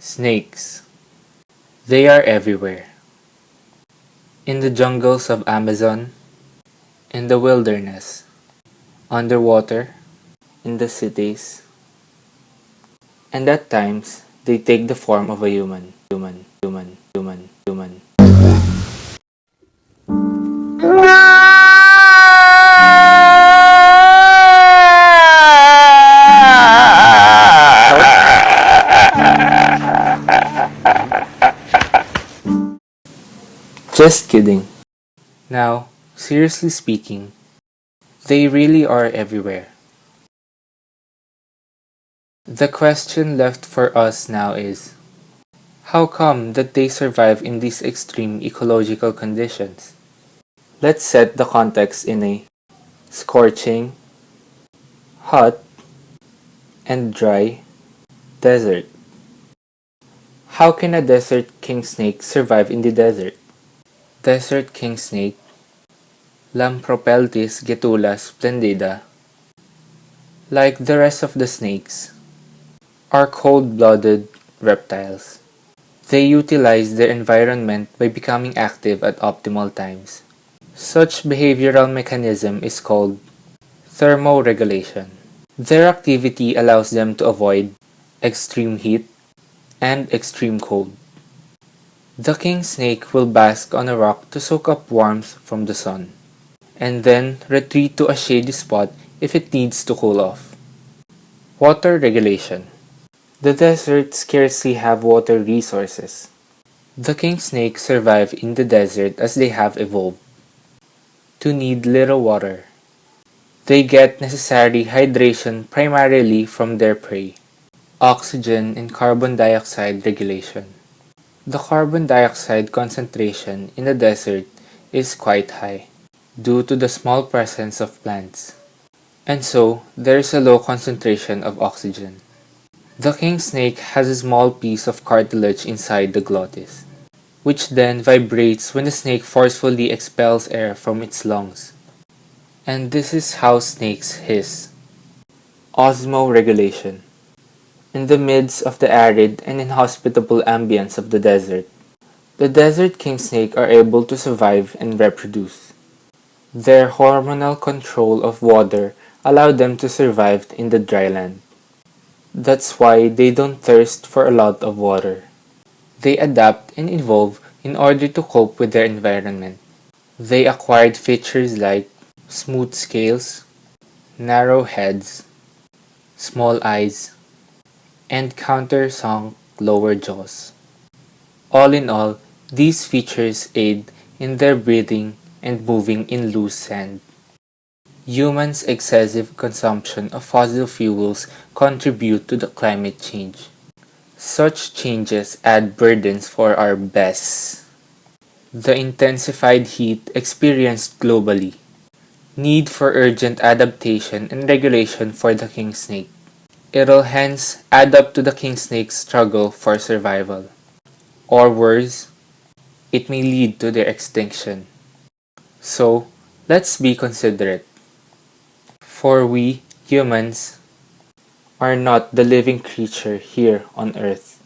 Snakes. They are everywhere. In the jungles of Amazon, in the wilderness, underwater, in the cities, and at times they take the form of a human. Just kidding. Now, seriously speaking, they really are everywhere. The question left for us now is, how come that they survive in these extreme ecological conditions? Let's set the context in a scorching, hot, and dry desert. How can a desert king snake survive in the desert? Desert king snake, Lampropeltis getula splendida, like the rest of the snakes, are cold-blooded reptiles. They utilize their environment by becoming active at optimal times. Such behavioral mechanism is called thermoregulation. Their activity allows them to avoid extreme heat and extreme cold. The king snake will bask on a rock to soak up warmth from the sun, and then retreat to a shady spot if it needs to cool off. Water regulation. The deserts scarcely have water resources. The king snakes survive in the desert as they have evolved to need little water. They get necessary hydration primarily from their prey, oxygen and carbon dioxide regulation. The carbon dioxide concentration in the desert is quite high due to the small presence of plants, and so there is a low concentration of oxygen. The king snake has a small piece of cartilage inside the glottis, which then vibrates when the snake forcefully expels air from its lungs. And this is how snakes hiss. Osmoregulation. In the midst of the arid and inhospitable ambience of the desert king snake are able to survive and reproduce. Their hormonal control of water allow them to survive in the dry land. That's why they don't thirst for a lot of water. They adapt and evolve in order to cope with their environment. They acquired features like smooth scales, narrow heads, small eyes, and countersunk lower jaws. All in all, these features aid in their breathing and moving in loose sand. Humans' excessive consumption of fossil fuels contribute to the climate change. Such changes add burdens for our beasts. The intensified heat experienced globally. Need for urgent adaptation and regulation for the king snake. It'll hence add up to the king snake's struggle for survival. Or worse, it may lead to their extinction. So, let's be considerate. For we, humans, are not the living creature here on earth.